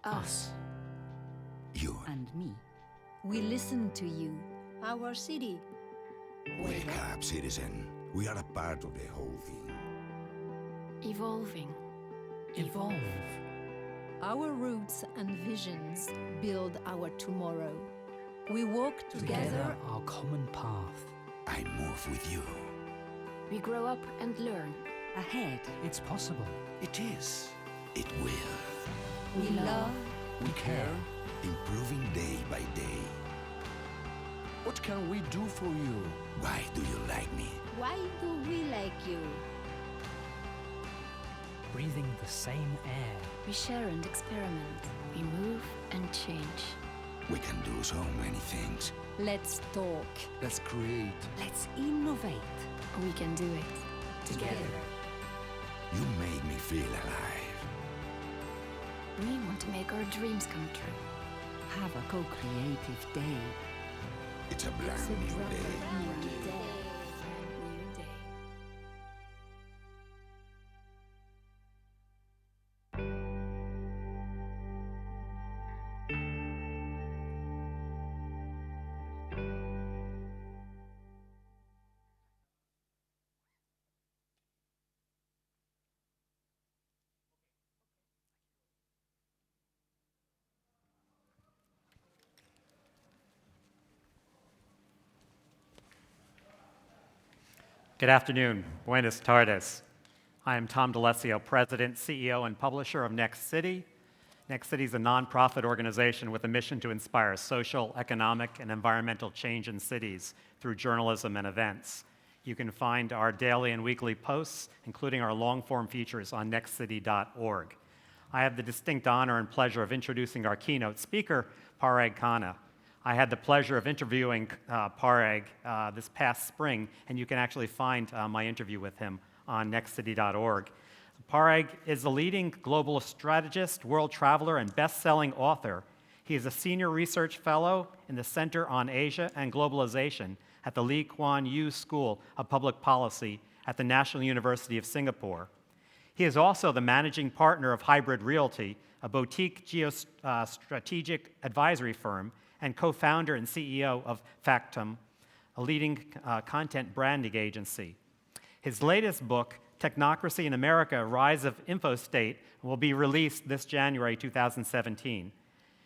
Us. You. And me. We listen to you. Our city. Wake up, citizen. We are a part of the whole thing. Evolving. Evolve. Our roots and visions build our tomorrow. We walk together our common path. I move with you. We grow up and learn. ahead. It's possible. It is. It will. We love. We care. Improving day by day. What can we do for you? Why do you like me? Why do we like you? Breathing the same air. We share and experiment. We move and change. We can do so many things. Let's talk. Let's create. Let's innovate. We can do it. Together. You make me feel alive. We want to make our dreams come true. Have a co-creative day. It's a brand new day. New day. Good afternoon. Buenas tardes. I am Tom Dallessio, President, CEO, and publisher of Next City. Next City is a nonprofit organization with a mission to inspire social, economic, and environmental change in cities through journalism and events. You can find our daily and weekly posts, including our long-form features, on nextcity.org. I have the distinct honor and pleasure of introducing our keynote speaker, Parag Khanna. I had the pleasure of interviewing Parag this past spring, and you can actually find my interview with him on nextcity.org. Parag is a leading global strategist, world traveler, and best-selling author. He is a senior research fellow in the Center on Asia and Globalization at the Lee Kuan Yew School of Public Policy at the National University of Singapore. He is also the managing partner of Hybrid Realty, a boutique Geo-strategic advisory firm, and co-founder and CEO of Factum, a leading content branding agency. His latest book, Technocracy in America, Rise of Infostate, will be released this January 2017.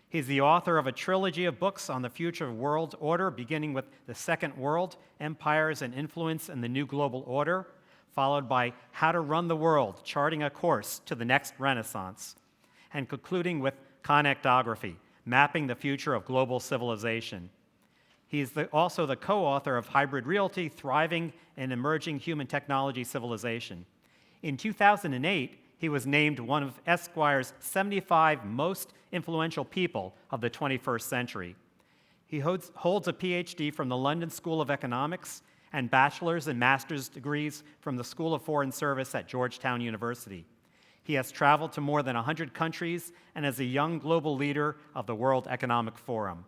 He's the author of a trilogy of books on the future of world order, beginning with The Second World, Empires and Influence in the New Global Order, followed by How to Run the World, Charting a Course to the Next Renaissance, and concluding with Connectography, Mapping the Future of Global Civilization. He is also the co-author of Hybrid Realty, Thriving in Emerging Human Technology Civilization. In 2008, he was named one of Esquire's 75 most influential people of the 21st century. He holds a PhD from the London School of Economics and bachelor's and master's degrees from the School of Foreign Service at Georgetown University. He has traveled to more than 100 countries and is a young global leader of the World Economic Forum.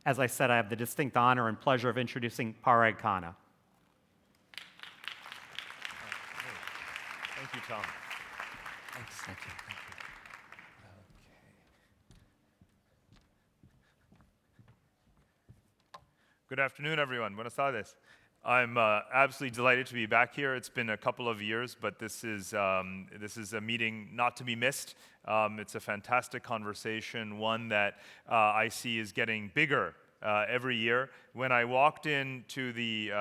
As I said, I have the distinct honor and pleasure of introducing Parag Khanna. Thank you, Tom. Thanks. Thank you. Good afternoon, everyone. Buenas tardes. I'm absolutely delighted to be back here. It's been a couple of years, but this is a meeting not to be missed. It's a fantastic conversation, one that I see is getting bigger every year. When I walked into the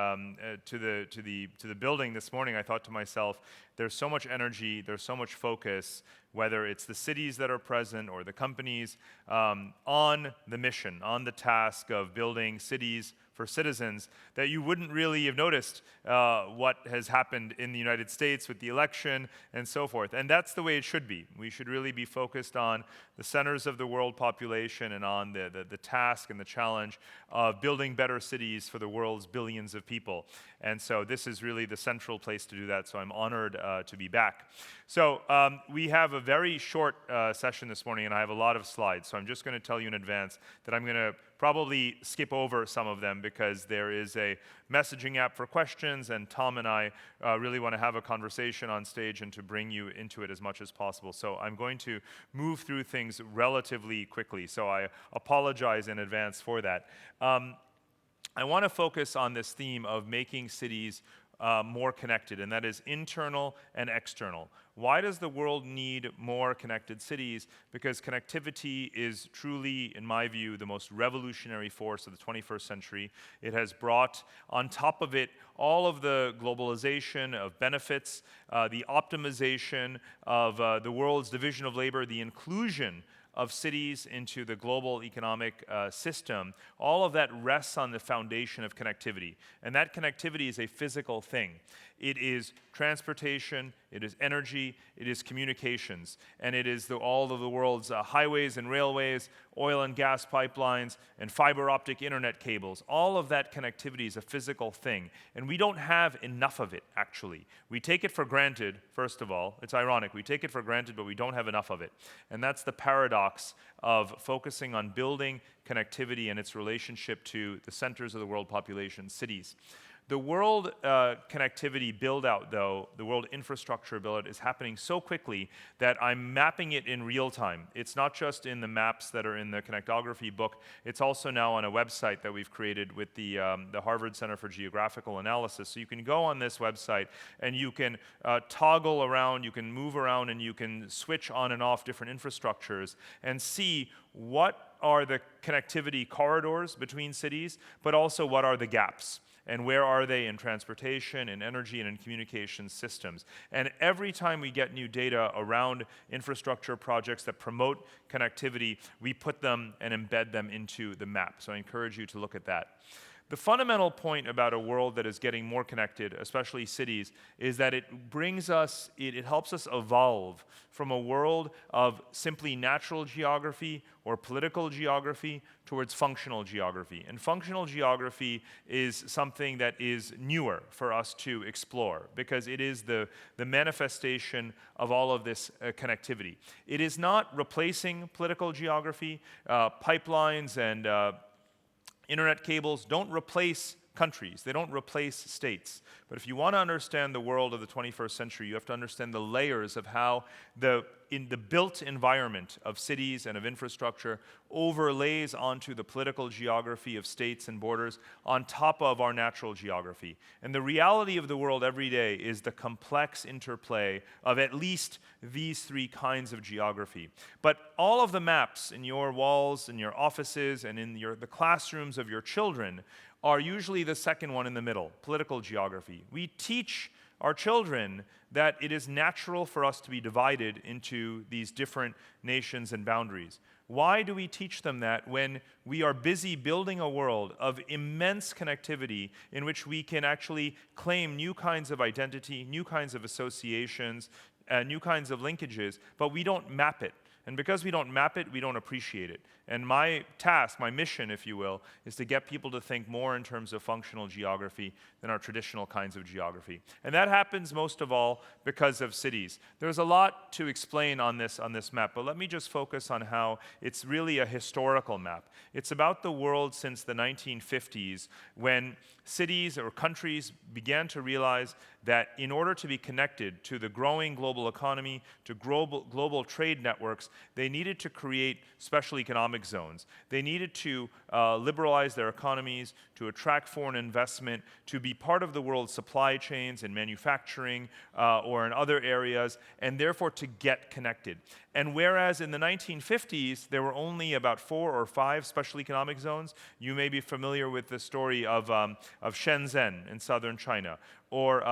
building this morning, I thought to myself, there's so much energy, there's so much focus, whether it's the cities that are present or the companies, on the mission, on the task of building cities for citizens, that you wouldn't really have noticed what has happened in the United States with the election and so forth. And that's the way it should be. We should really be focused on the centers of the world population and on the task and the challenge of building better cities for the world's billions of people. And so this is really the central place to do that, so I'm honored to be back. So we have a very short session this morning, and I have a lot of slides, so I'm just going to tell you in advance that I'm going to probably skip over some of them because there is a messaging app for questions, and Tom and I really want to have a conversation on stage and to bring you into it as much as possible. So I'm going to move through things relatively quickly, so I apologize in advance for that. I want to focus on this theme of making cities more connected, and that is internal and external. Why does the world need more connected cities? Because connectivity is truly, in my view, the most revolutionary force of the 21st century. It has brought on top of it all of the globalization of benefits, the optimization of the world's division of labor, the inclusion of cities into the global economic system. All of that rests on the foundation of connectivity. And that connectivity is a physical thing. It is transportation, it is energy, it is communications, and it is all of the world's highways and railways, oil and gas pipelines, and fiber optic internet cables. All of that connectivity is a physical thing, and we don't have enough of it, actually. We take it for granted, first of all. It's ironic. We take it for granted, but we don't have enough of it. And that's the paradox of focusing on building connectivity and its relationship to the centers of the world population, cities. The world connectivity build-out, though, the world infrastructure build-out is happening so quickly that I'm mapping it in real time. It's not just in the maps that are in the connectography book. It's also now on a website that we've created with the Harvard Center for Geographical Analysis. So you can go on this website and you can toggle around, you can move around, and you can switch on and off different infrastructures and see what are the connectivity corridors between cities, but also what are the gaps. And where are they in transportation, in energy, and in communication systems? And every time we get new data around infrastructure projects that promote connectivity, we put them and embed them into the map. So I encourage you to look at that. The fundamental point about a world that is getting more connected, especially cities, is that it helps us evolve from a world of simply natural geography or political geography towards functional geography. And functional geography is something that is newer for us to explore because it is the manifestation of all of this connectivity. It is not replacing political geography. Pipelines and internet cables don't replace countries. They don't replace states. But if you want to understand the world of the 21st century, you have to understand the layers of how in the built environment of cities and of infrastructure overlays onto the political geography of states and borders on top of our natural geography. And the reality of the world every day is the complex interplay of at least these three kinds of geography. But all of the maps in your walls, in your offices, and in the classrooms of your children are usually the second one in the middle, political geography. We teach our children that it is natural for us to be divided into these different nations and boundaries. Why do we teach them that when we are busy building a world of immense connectivity in which we can actually claim new kinds of identity, new kinds of associations, new kinds of linkages, but we don't map it? And because we don't map it, we don't appreciate it. And my task, my mission, if you will, is to get people to think more in terms of functional geography than our traditional kinds of geography. And that happens most of all because of cities. There's a lot to explain on this map, but let me just focus on how it's really a historical map. It's about the world since the 1950s when cities or countries began to realize that in order to be connected to the growing global economy, to global trade networks, they needed to create special economic zones. They needed to liberalize their economies, to attract foreign investment, to be part of the world's supply chains in manufacturing or in other areas, and therefore to get connected. And whereas in the 1950s, there were only about 4 or 5 special economic zones, you may be familiar with the story of Shenzhen in southern China, or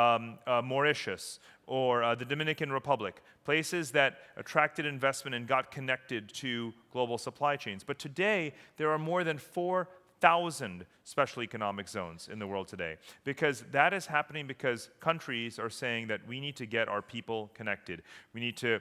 Mauritius, or the Dominican Republic, places that attracted investment and got connected to global supply chains. But today, there are more than 4,000 special economic zones in the world today, because that is happening because countries are saying that we need to get our people connected. We need to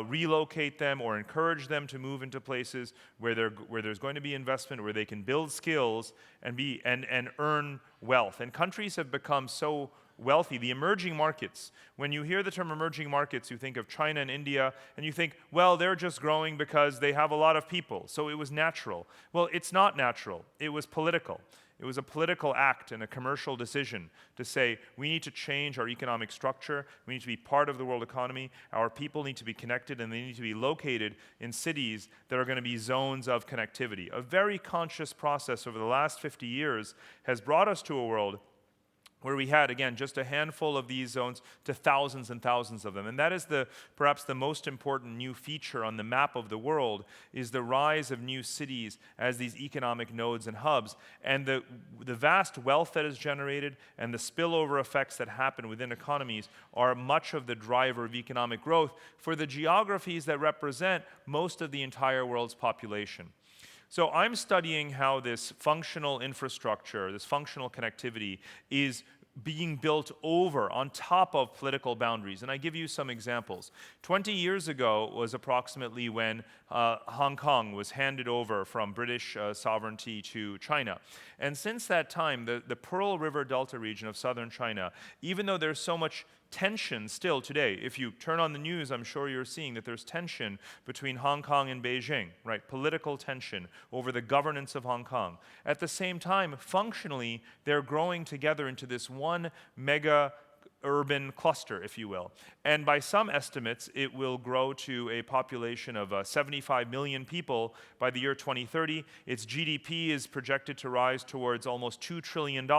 relocate them or encourage them to move into places where there's going to be investment, where they can build skills and earn wealth. And countries have become so wealthy, the emerging markets. When you hear the term emerging markets, you think of China and India, and you think, well, they're just growing because they have a lot of people, so it was natural. Well, it's not natural. It was political. It was a political act and a commercial decision to say, we need to change our economic structure, we need to be part of the world economy, our people need to be connected, and they need to be located in cities that are going to be zones of connectivity. A very conscious process over the last 50 years has brought us to a world where we had, again, just a handful of these zones to thousands and thousands of them. And that is perhaps the most important new feature on the map of the world, is the rise of new cities as these economic nodes and hubs. And the vast wealth that is generated and the spillover effects that happen within economies are much of the driver of economic growth for the geographies that represent most of the entire world's population. So I'm studying how this functional infrastructure, this functional connectivity is being built over on top of political boundaries. And I give you some examples. 20 years ago was approximately when Hong Kong was handed over from British sovereignty to China. And since that time, the Pearl River Delta region of southern China, even though there's so much tension still today, if you turn on the news, I'm sure you're seeing that there's tension between Hong Kong and Beijing, right? Political tension over the governance of Hong Kong. At the same time, functionally, they're growing together into this one mega urban cluster, if you will. And by some estimates, it will grow to a population of 75 million people by the year 2030. Its GDP is projected to rise towards almost $2 trillion.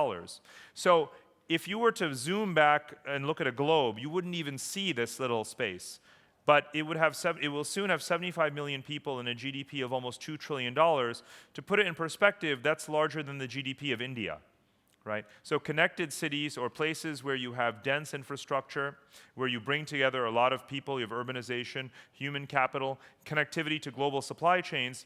So if you were to zoom back and look at a globe, you wouldn't even see this little space. But it will soon have 75 million people and a GDP of almost $2 trillion. To put it in perspective, that's larger than the GDP of India, right? So connected cities, or places where you have dense infrastructure, where you bring together a lot of people, you have urbanization, human capital, connectivity to global supply chains,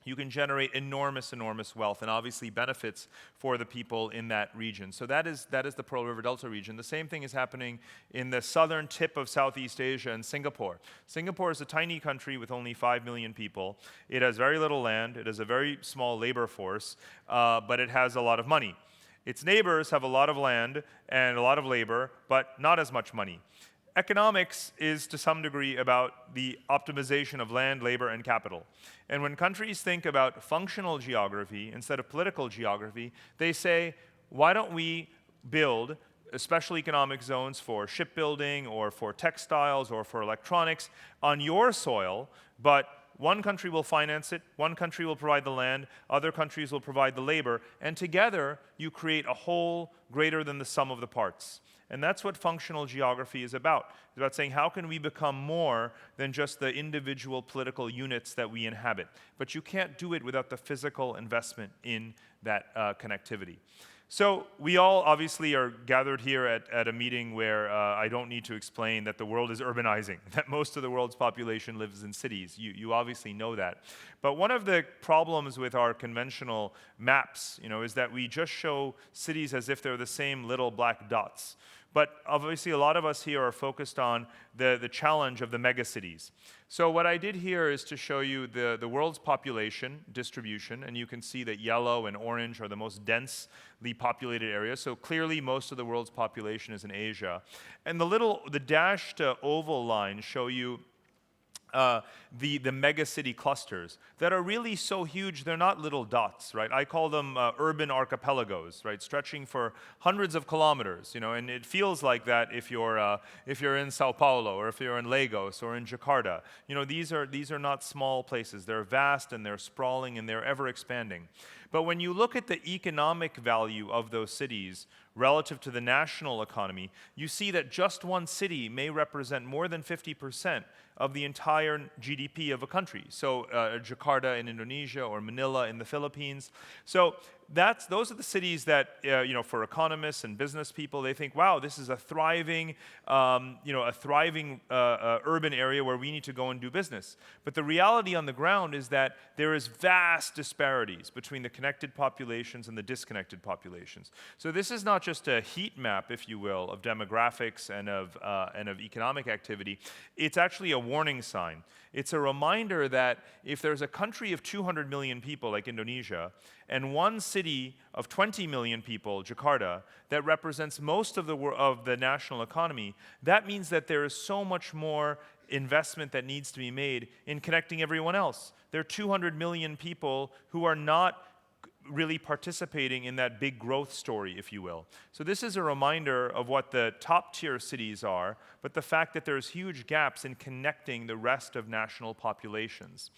you can generate enormous, enormous wealth and obviously benefits for the people in that region. So that is the Pearl River Delta region. The same thing is happening in the southern tip of Southeast Asia and Singapore. Singapore is a tiny country with only 5 million people. It has very little land. It has a very small labor force, but it has a lot of money. Its neighbors have a lot of land and a lot of labor, but not as much money. Economics is, to some degree, about the optimization of land, labor, and capital. And when countries think about functional geography instead of political geography, they say, why don't we build special economic zones for shipbuilding or for textiles or for electronics on your soil, but one country will finance it, one country will provide the land, other countries will provide the labor, and together you create a whole greater than the sum of the parts. And that's what functional geography is about. It's about saying, how can we become more than just the individual political units that we inhabit? But you can't do it without the physical investment in that connectivity. So we all obviously are gathered here at a meeting where I don't need to explain that the world is urbanizing, that most of the world's population lives in cities. You obviously know that. But one of the problems with our conventional maps, is that we just show cities as if they're the same little black dots. But obviously a lot of us here are focused on the challenge of the megacities. So what I did here is to show you the world's population distribution, and you can see that yellow and orange are the most densely populated areas. So clearly most of the world's population is in Asia. And the dashed oval lines show you the megacity clusters that are really so huge, they're not little dots, right? I call them urban archipelagos, right? Stretching for hundreds of kilometers, and it feels like that if you're in Sao Paulo or if you're in Lagos or in Jakarta. These are not small places. They're vast and they're sprawling and they're ever expanding. But when you look at the economic value of those cities relative to the national economy, you see that just one city may represent more than 50% of the entire GDP of a country. So Jakarta in Indonesia or Manila in the Philippines. So those are the cities that, for economists and business people, they think, wow, this is a thriving urban area where we need to go and do business. But the reality on the ground is that there is vast disparities between the connected populations and the disconnected populations. So this is not just a heat map, if you will, of demographics and of economic activity. It's actually a warning sign. It's a reminder that if there's a country of 200 million people like Indonesia, and one city of 20 million people, Jakarta, that represents most of the national economy, that means that there is so much more investment that needs to be made in connecting everyone else. There are 200 million people who are not really participating in that big growth story, if you will. So this is a reminder of what the top tier cities are, but the fact that there's huge gaps in connecting the rest of national populations.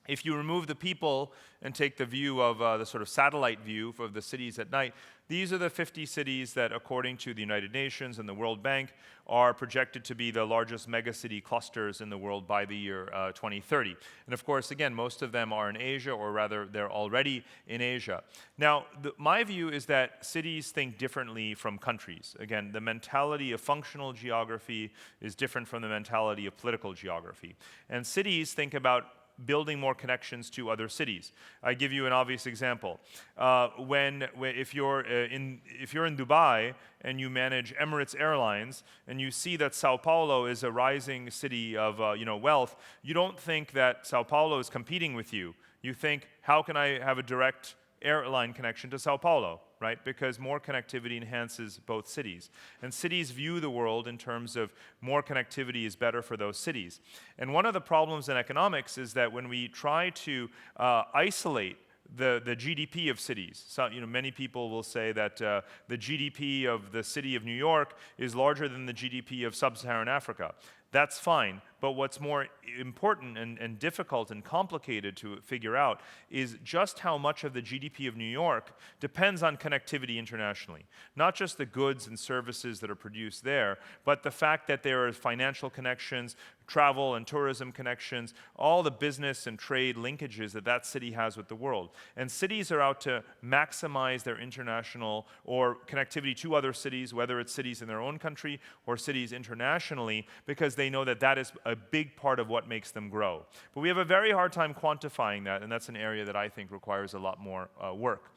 If you remove the people and take the view of the sort of satellite view of the cities at night, these are the 50 cities that, according to the United Nations and the World Bank, are projected to be the largest megacity clusters in the world by the year 2030. And of course, again, most of them are in Asia, or rather, they're already in Asia. Now, my view is that cities think differently from countries. Again, the mentality of functional geography is different from the mentality of political geography. And cities think about building more connections to other cities. I give you an obvious example. If you're in Dubai and you manage Emirates Airlines and you see that Sao Paulo is a rising city of wealth, you don't think that Sao Paulo is competing with you. You think, how can I have a direct airline connection to Sao Paulo, right? Because more connectivity enhances both cities. And cities view the world in terms of more connectivity is better for those cities. And one of the problems in economics is that when we try to isolate the GDP of cities, so, many people will say that the GDP of the city of New York is larger than the GDP of sub-Saharan Africa. That's fine, but what's more important and difficult and complicated to figure out is just how much of the GDP of New York depends on connectivity internationally. Not just the goods and services that are produced there, but the fact that there are financial connections, travel and tourism connections, all the business and trade linkages that that city has with the world. And cities are out to maximize their international or connectivity to other cities, whether it's cities in their own country or cities internationally, because they know that that is a big part of what makes them grow. But we have a very hard time quantifying that, and that's an area that I think requires a lot more work.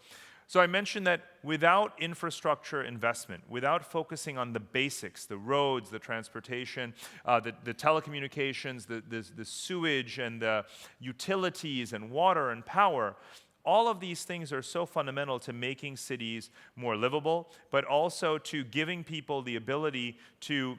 So I mentioned that without infrastructure investment, without focusing on the basics, the roads, the transportation, the telecommunications, the sewage and the utilities and water and power, all of these things are so fundamental to making cities more livable, but also to giving people the ability to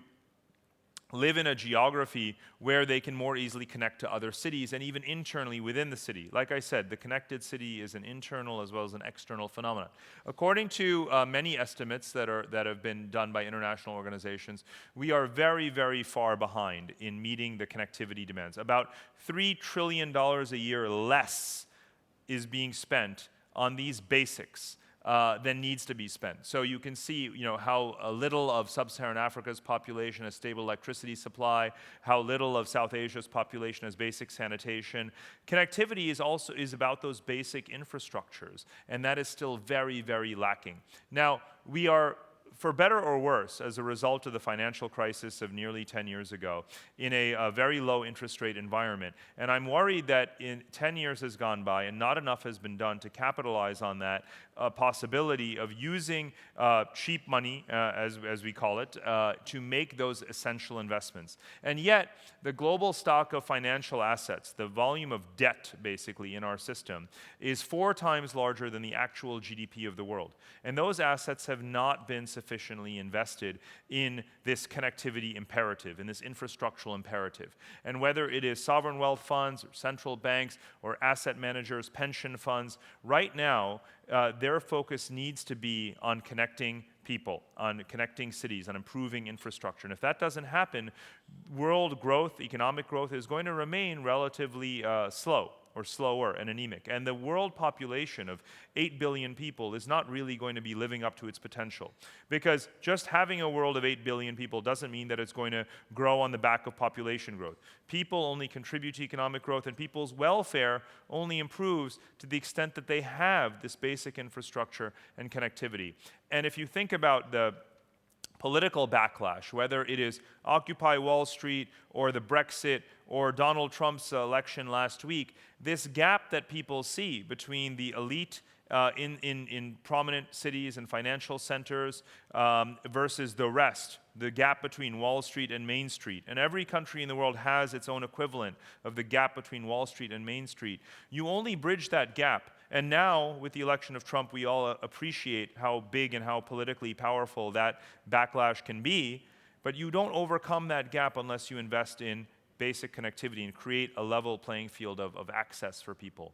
live in a geography where they can more easily connect to other cities and even internally within the city. Like I said, the connected city is an internal as well as an external phenomenon. According to many estimates that have been done by international organizations, we are very, very far behind in meeting the connectivity demands. About $3 trillion a year less is being spent on these basics than needs to be spent. So you can see, how little of sub-Saharan Africa's population has stable electricity supply, how little of South Asia's population has basic sanitation. Connectivity is about those basic infrastructures, and that is still very, very lacking. Now, we are, for better or worse, as a result of the financial crisis of nearly 10 years ago, in a very low interest rate environment. And I'm worried that 10 years has gone by and not enough has been done to capitalize on that possibility of using cheap money, as we call it, to make those essential investments. And yet, the global stock of financial assets, the volume of debt, basically, in our system, is 4 times larger than the actual GDP of the world. And those assets have not been sufficiently invested in this connectivity imperative, in this infrastructural imperative. And whether it is sovereign wealth funds, or central banks, or asset managers, pension funds, right now, their focus needs to be on connecting people, on connecting cities, on improving infrastructure. And if that doesn't happen, world growth, economic growth, is going to remain relatively slow or slower and anemic. And the world population of 8 billion people is not really going to be living up to its potential. Because just having a world of 8 billion people doesn't mean that it's going to grow on the back of population growth. People only contribute to economic growth, and people's welfare only improves to the extent that they have this basic infrastructure and connectivity. And if you think about the political backlash, whether it is Occupy Wall Street or the Brexit or Donald Trump's election last week, this gap that people see between the elite in prominent cities and financial centers versus the rest, the gap between Wall Street and Main Street. And every country in the world has its own equivalent of the gap between Wall Street and Main Street. You only bridge that gap. And now, with the election of Trump, we all appreciate how big and how politically powerful that backlash can be. But you don't overcome that gap unless you invest in basic connectivity and create a level playing field of access for people.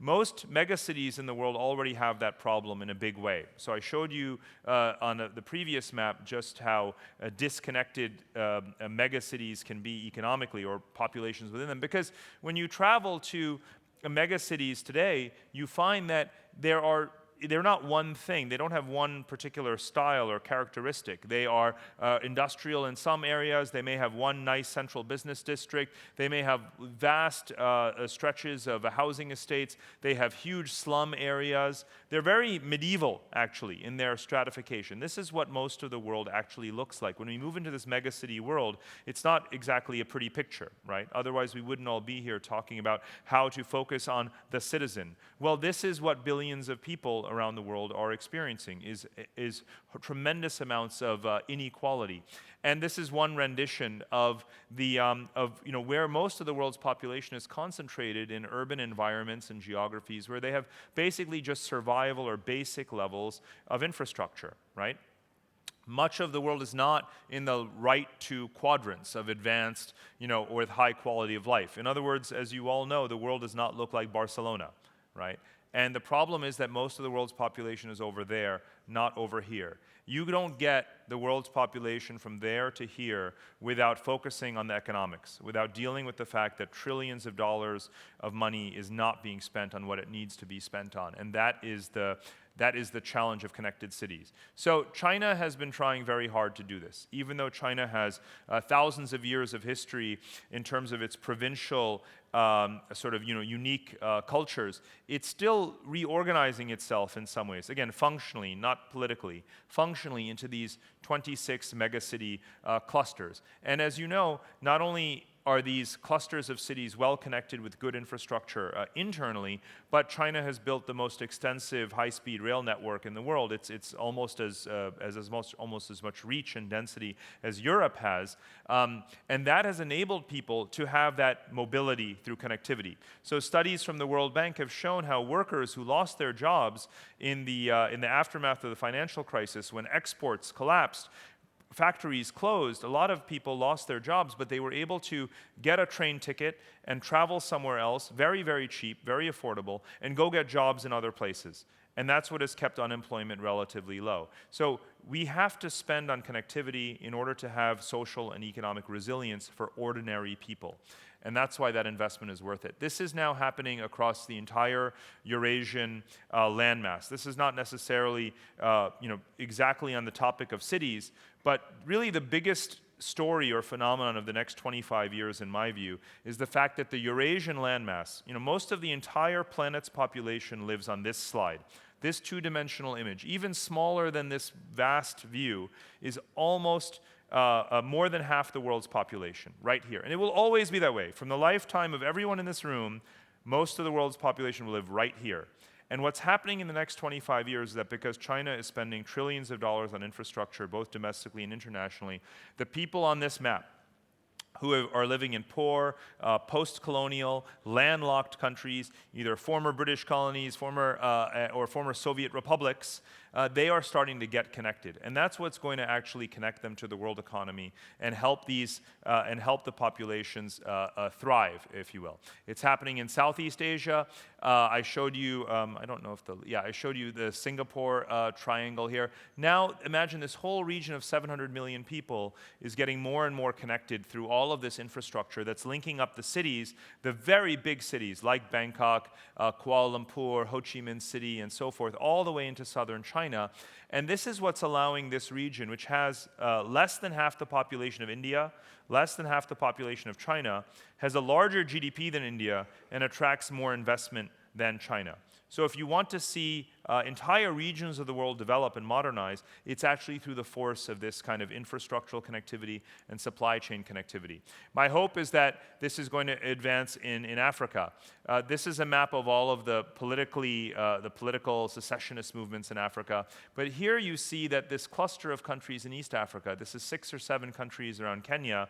Most megacities in the world already have that problem in a big way. So I showed you on the previous map just how disconnected megacities can be economically, or populations within them. Because when you travel to megacities today, you find that they're not one thing. They don't have one particular style or characteristic. They are industrial in some areas. They may have one nice central business district. They may have vast stretches of housing estates. They have huge slum areas. They're very medieval, actually, in their stratification. This is what most of the world actually looks like. When we move into this megacity world, it's not exactly a pretty picture, right? Otherwise, we wouldn't all be here talking about how to focus on the citizen. Well, this is what billions of people around the world are experiencing, is tremendous amounts of inequality. And this is one rendition of where most of the world's population is concentrated in urban environments and geographies where they have basically just survival or basic levels of infrastructure, right? Much of the world is not in the right two quadrants of advanced, or with high quality of life. In other words, as you all know, the world does not look like Barcelona, right? And the problem is that most of the world's population is over there, not over here. You don't get the world's population from there to here without focusing on the economics, without dealing with the fact that trillions of dollars of money is not being spent on what it needs to be spent on. And that is the challenge of connected cities. So China has been trying very hard to do this. Even though China has thousands of years of history in terms of its provincial unique cultures, it's still reorganizing itself in some ways. Again, functionally, not politically, functionally into these 26 megacity clusters. And as you know, not only are these clusters of cities well connected with good infrastructure internally, but China has built the most extensive high-speed rail network in the world. It's almost as much reach and density as Europe has, and that has enabled people to have that mobility through connectivity. So studies from the World Bank have shown how workers who lost their jobs in the aftermath of the financial crisis, when exports collapsed, factories closed, a lot of people lost their jobs, but they were able to get a train ticket and travel somewhere else, very, very cheap, very affordable, and go get jobs in other places. And that's what has kept unemployment relatively low. So we have to spend on connectivity in order to have social and economic resilience for ordinary people. And that's why that investment is worth it. This is now happening across the entire Eurasian landmass. This is not necessarily exactly on the topic of cities, but really the biggest story or phenomenon of the next 25 years, in my view, is the fact that the Eurasian landmass, most of the entire planet's population lives on this slide. This two-dimensional image, even smaller than this vast view, is almost more than half the world's population, right here. And it will always be that way. From the lifetime of everyone in this room, most of the world's population will live right here. And what's happening in the next 25 years is that because China is spending trillions of dollars on infrastructure, both domestically and internationally, the people on this map who are living in poor, post-colonial, landlocked countries, either former British colonies, or former Soviet republics, they are starting to get connected. And that's what's going to actually connect them to the world economy and help the populations thrive, if you will. It's happening in Southeast Asia. I showed you, I showed you the Singapore triangle here. Now imagine this whole region of 700 million people is getting more and more connected through all of this infrastructure that's linking up the cities, the very big cities like Bangkok, Kuala Lumpur, Ho Chi Minh City, and so forth, all the way into southern China. And this is what's allowing this region, which has less than half the population of India, less than half the population of China, has a larger GDP than India, and attracts more investment than China. So if you want to see entire regions of the world develop and modernize, it's actually through the force of this kind of infrastructural connectivity and supply chain connectivity. My hope is that this is going to advance in Africa. This is a map of all of the political secessionist movements in Africa. But here you see that this cluster of countries in East Africa, this is 6 or 7 countries around Kenya,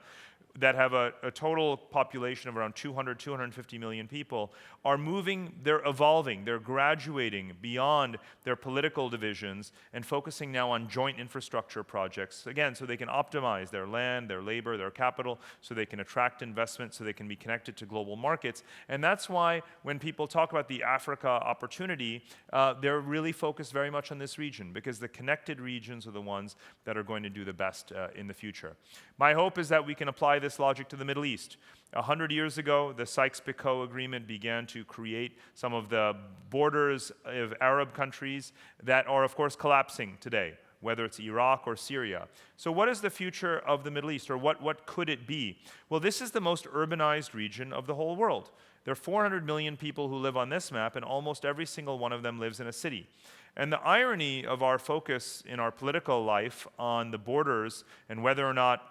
that have a total population of around 200, 250 million people, are moving, they're evolving, they're graduating beyond their political divisions and focusing now on joint infrastructure projects, again, so they can optimize their land, their labor, their capital, so they can attract investment, so they can be connected to global markets. And that's why when people talk about the Africa opportunity, they're really focused very much on this region, because the connected regions are the ones that are going to do the best in the future. My hope is that we can apply this logic to the Middle East. 100 years ago, the Sykes-Picot Agreement began to create some of the borders of Arab countries that are, of course, collapsing today, whether it's Iraq or Syria. So what is the future of the Middle East, or what could it be? Well, this is the most urbanized region of the whole world. There are 400 million people who live on this map, and almost every single one of them lives in a city. And the irony of our focus in our political life on the borders and whether or not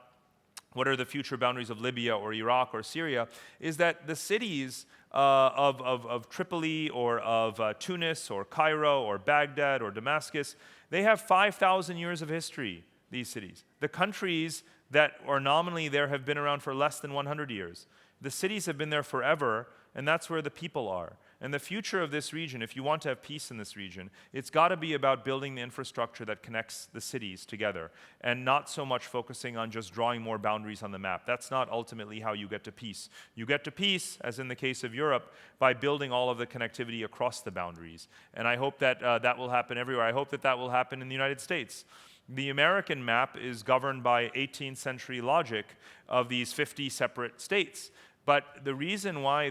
what are the future boundaries of Libya or Iraq or Syria, is that the cities of Tripoli or of Tunis or Cairo or Baghdad or Damascus, they have 5,000 years of history, these cities. The countries that are nominally there have been around for less than 100 years. The cities have been there forever, and that's where the people are. And the future of this region, if you want to have peace in this region, it's got to be about building the infrastructure that connects the cities together, and not so much focusing on just drawing more boundaries on the map. That's not ultimately how you get to peace. You get to peace, as in the case of Europe, by building all of the connectivity across the boundaries. And I hope that that will happen everywhere. I hope that that will happen in the United States. The American map is governed by 18th century logic of these 50 separate states. But the reason why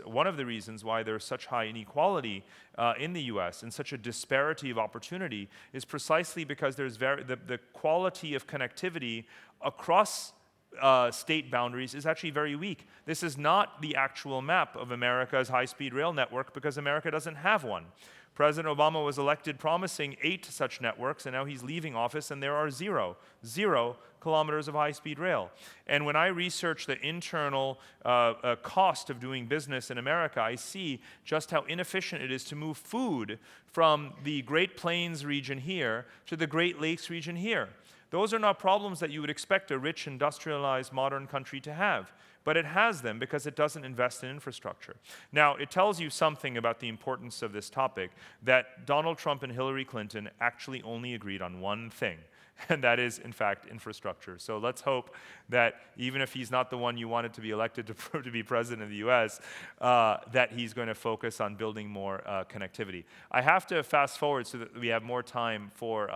one of the reasons why there's such high inequality in the US and such a disparity of opportunity is precisely because there's the quality of connectivity across state boundaries is actually very weak. This is not the actual map of America's high-speed rail network, because America doesn't have one. President Obama was elected promising 8 such networks, and now he's leaving office, and there are zero kilometers of high-speed rail. And when I research the internal cost of doing business in America, I see just how inefficient it is to move food from the Great Plains region here to the Great Lakes region here. Those are not problems that you would expect a rich, industrialized, modern country to have. But it has them because it doesn't invest in infrastructure. Now, it tells you something about the importance of this topic, that Donald Trump and Hillary Clinton actually only agreed on one thing, and that is, in fact, infrastructure. So let's hope that even if he's not the one you wanted to be elected to be president of the US, that he's going to focus on building more connectivity. I have to fast forward so that we have more time for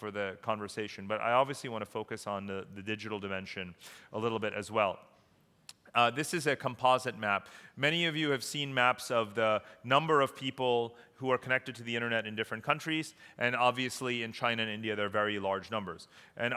the conversation, but I obviously want to focus on the digital dimension a little bit as well. This is a composite map. Many of you have seen maps of the number of people who are connected to the internet in different countries, and obviously in China and India, they're very large numbers. And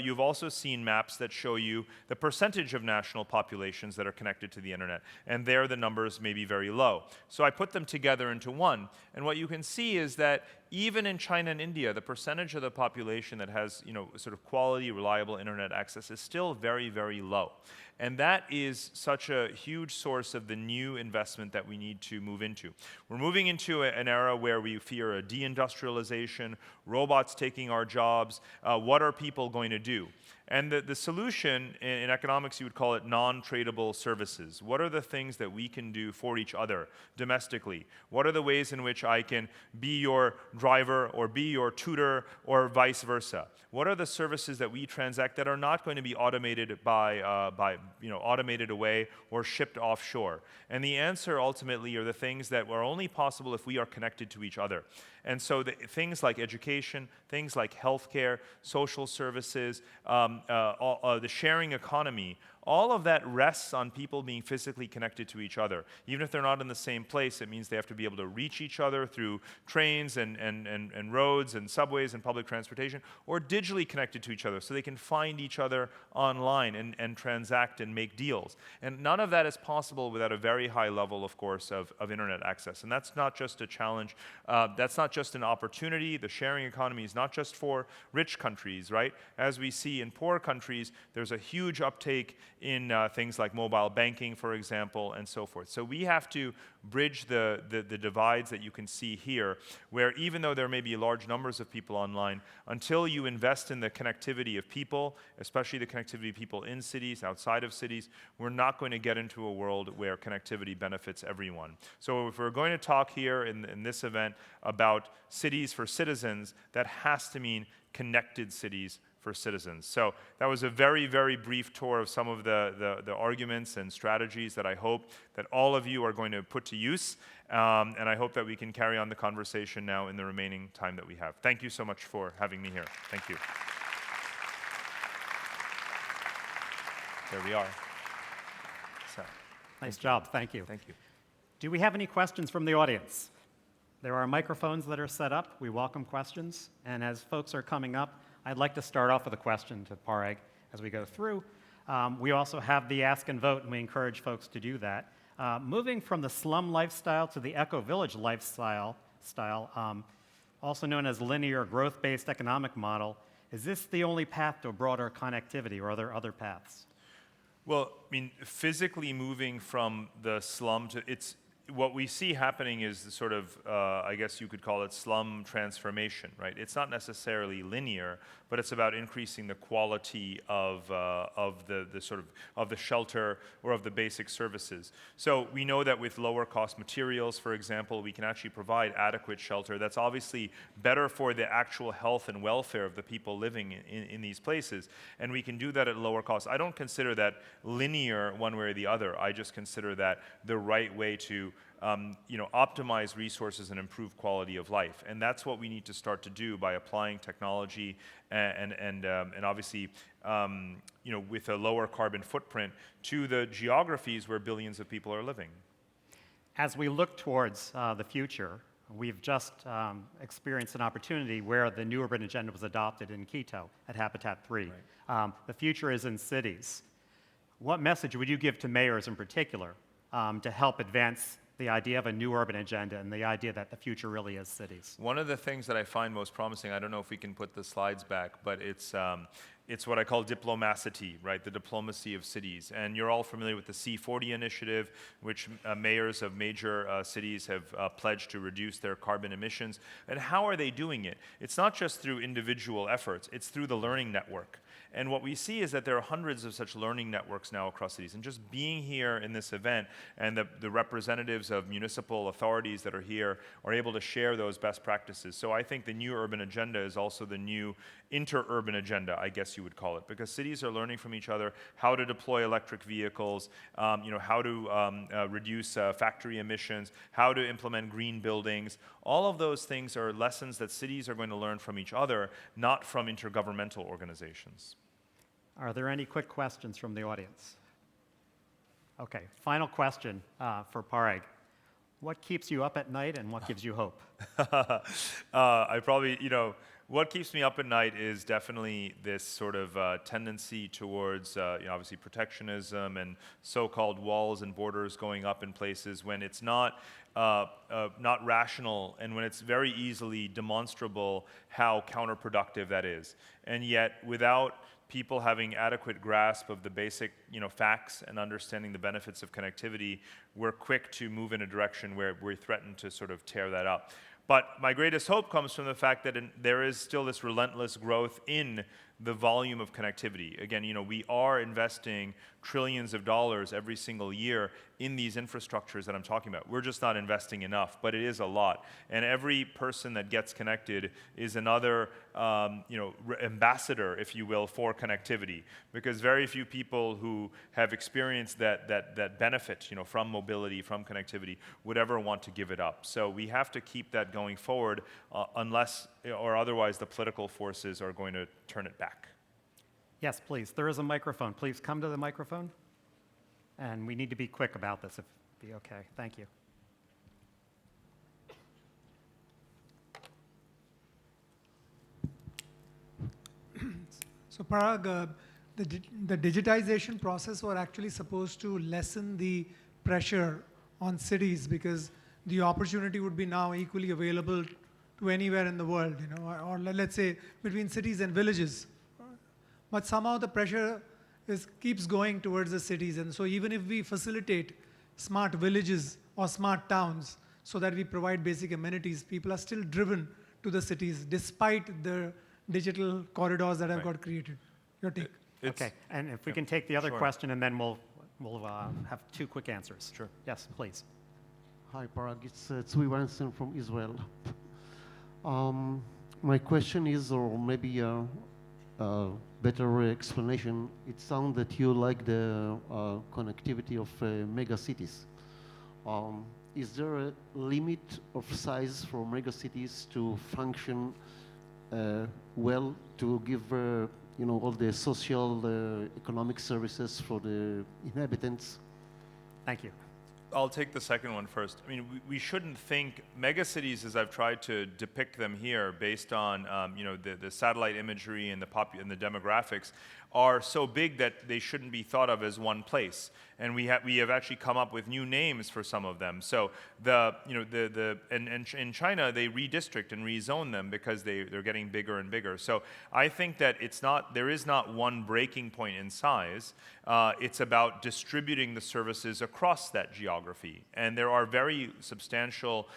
you've also seen maps that show you the percentage of national populations that are connected to the internet, and there the numbers may be very low. So I put them together into one, and what you can see is that even in China and India, the percentage of the population that has, sort of quality, reliable internet access is still very, very low. And that is such a huge source of the new investment that we need to move into. We're moving into an era where we fear a deindustrialization, robots taking our jobs. What are people going to do? And the solution in economics, you would call it non-tradable services. What are the things that we can do for each other domestically? What are the ways in which I can be your driver or be your tutor or vice versa? What are the services that we transact that are not going to be automated automated away or shipped offshore? And the answer ultimately are the things that are only possible if we are connected to each other. And so things like education, things like healthcare, social services, the sharing economy, all of that rests on people being physically connected to each other. Even if they're not in the same place, it means they have to be able to reach each other through trains and roads and subways and public transportation, or digitally connected to each other so they can find each other online and transact and make deals. And none of that is possible without a very high level, of course, of internet access. And that's not just a challenge, that's not just an opportunity. The sharing economy is not just for rich countries, right? As we see in poor countries, there's a huge uptake in things like mobile banking, for example, and so forth. So we have to bridge the divides that you can see here, where even though there may be large numbers of people online, until you invest in the connectivity of people, especially the connectivity of people in cities, outside of cities, we're not going to get into a world where connectivity benefits everyone. So if we're going to talk here in this event about cities for citizens, that has to mean connected cities for citizens. So that was a very, very brief tour of some of the arguments and strategies that I hope that all of you are going to put to use. And I hope that we can carry on the conversation now in the remaining time that we have. Thank you so much for having me here. Thank you. There we are. So, Nice job. Thank you. thank you. Do we have any questions from the audience? There are microphones that are set up. We welcome questions. And as folks are coming up, I'd like to start off with a question to Parag as we go through. We also have the ask and vote, and we encourage folks to do that. Moving from the slum lifestyle to the eco-village lifestyle, also known as linear growth-based economic model, is this the only path to broader connectivity, or are there other paths? Well, I mean, physically moving from the slum to what we see happening is the sort of, I guess you could call it slum transformation, right? It's not necessarily linear, but it's about increasing the quality of the shelter or of the basic services. So we know that with lower cost materials, for example, we can actually provide adequate shelter. That's obviously better for the actual health and welfare of the people living in these places, and we can do that at lower cost. I don't consider that linear one way or the other. I just consider that the right way to optimize resources and improve quality of life. And that's what we need to start to do by applying technology and obviously, with a lower carbon footprint to the geographies where billions of people are living. As we look towards the future, we've just experienced an opportunity where the New Urban Agenda was adopted in Quito at Habitat 3. Right. The future is in cities. What message would you give to mayors in particular to help advance the idea of a new urban agenda and the idea that the future really is cities? One of the things that I find most promising, I don't know if we can put the slides back, but it's what I call diplomacity, right? The diplomacy of cities. And you're all familiar with the C40 initiative, which mayors of major cities have pledged to reduce their carbon emissions. And how are they doing it? It's not just through individual efforts, it's through the learning network. And what we see is that there are hundreds of such learning networks now across cities. And just being here in this event and the representatives of municipal authorities that are here are able to share those best practices. So I think the new urban agenda is also the new inter-urban agenda, I guess you would call it, because cities are learning from each other how to deploy electric vehicles, how to reduce factory emissions, how to implement green buildings. All of those things are lessons that cities are going to learn from each other, not from intergovernmental organizations. Are there any quick questions from the audience? Okay, final question for Parag. What keeps you up at night and what gives you hope? What keeps me up at night is definitely this sort of tendency towards, obviously protectionism and so-called walls and borders going up in places when it's not rational and when it's very easily demonstrable how counterproductive that is. And yet, without people having adequate grasp of the basic, facts and understanding the benefits of connectivity, we're quick to move in a direction where we threaten to sort of tear that up. But my greatest hope comes from the fact that there is still this relentless growth in the volume of connectivity. Again, we are investing trillions of dollars every single year in these infrastructures that I'm talking about. We're just not investing enough, but it is a lot. And every person that gets connected is another, ambassador, if you will, for connectivity. Because very few people who have experienced that benefit, from mobility, from connectivity, would ever want to give it up. So we have to keep that going forward, unless or otherwise the political forces are going to turn it back. Yes, please. There is a microphone. Please come to the microphone. And we need to be quick about this, if be okay. Thank you. So Parag, the digitization process was actually supposed to lessen the pressure on cities because the opportunity would be now equally available to anywhere in the world, or let's say between cities and villages. But somehow the pressure keeps going towards the cities. And so even if we facilitate smart villages or smart towns so that we provide basic amenities, people are still driven to the cities despite the digital corridors that have got created. Your take? Okay, and if we can take the other Sure. question, and then we'll have two quick answers. Sure. Yes, please. Hi, Parag. It's Tzvi Weinstein from Israel. My question is, or maybe a better explanation, it sounds that you like the connectivity of mega cities. Is there a limit of size for mega cities to function well, to give all the social, economic services for the inhabitants? Thank you. I'll take the second one first. I mean, we shouldn't think megacities, as I've tried to depict them here, based on the satellite imagery and the demographics, are so big that they shouldn't be thought of as one place. And we have actually come up with new names for some of them. So in China they redistrict and rezone them because they're getting bigger and bigger. So I think that there is not one breaking point in size. It's about distributing the services across that geography. And there are very substantial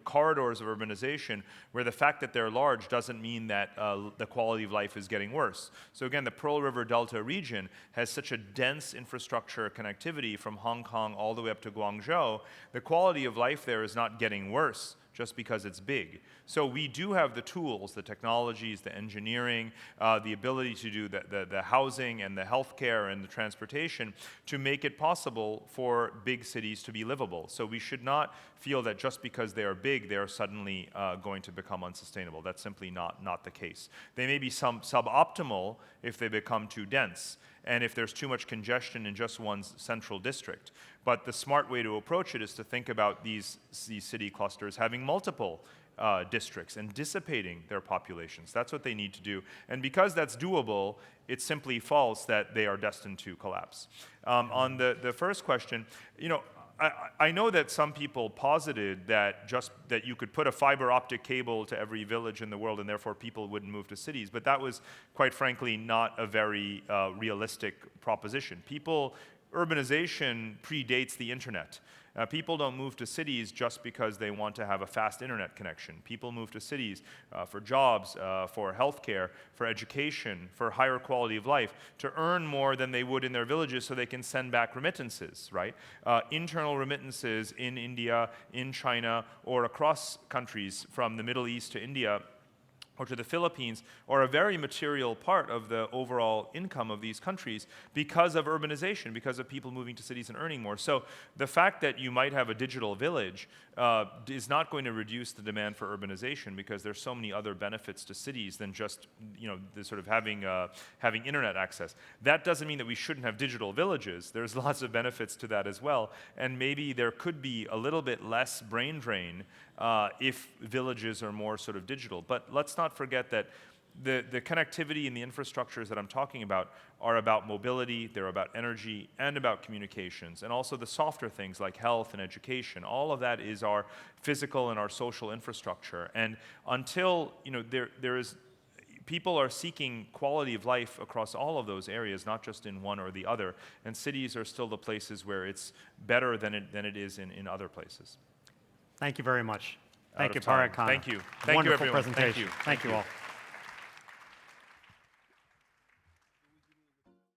corridors of urbanization where the fact that they're large doesn't mean that the quality of life is getting worse. So again, the Pearl River Delta region has such a dense infrastructure connectivity from Hong Kong all the way up to Guangzhou. The quality of life there is not getting worse just because it's big. So we do have the tools, the technologies, the engineering, the ability to do the housing and the healthcare and the transportation to make it possible for big cities to be livable. So we should not feel that just because they are big, they are suddenly going to become unsustainable. That's simply not the case. They may be suboptimal if they become too dense, and if there's too much congestion in just one central district. But the smart way to approach it is to think about these city clusters having multiple districts and dissipating their populations. That's what they need to do. And because that's doable, it's simply false that they are destined to collapse. On the first question, I know that some people posited that that you could put a fiber optic cable to every village in the world and therefore people wouldn't move to cities, but that was quite frankly not a very realistic proposition. Urbanization predates the internet. People don't move to cities just because they want to have a fast internet connection. People move to cities for jobs, for healthcare, for education, for higher quality of life, to earn more than they would in their villages so they can send back remittances, right? Internal remittances in India, in China, or across countries from the Middle East to India or to the Philippines are a very material part of the overall income of these countries because of urbanization, because of people moving to cities and earning more. So the fact that you might have a digital village is not going to reduce the demand for urbanization because there's so many other benefits to cities than just the sort of having internet access. That doesn't mean that we shouldn't have digital villages. There's lots of benefits to that as well, and maybe there could be a little bit less brain drain if villages are more sort of digital. But let's not forget that the connectivity and the infrastructures that I'm talking about are about mobility, they're about energy, and about communications, and also the softer things like health and education. All of that is our physical and our social infrastructure. And until people are seeking quality of life across all of those areas, not just in one or the other, and cities are still the places where it's better than it is in other places. Thank you very much. Thank you, Out of time. Parag Khanna. Thank you. Thank you, Wonderful everyone. presentation. Thank you. Thank you all.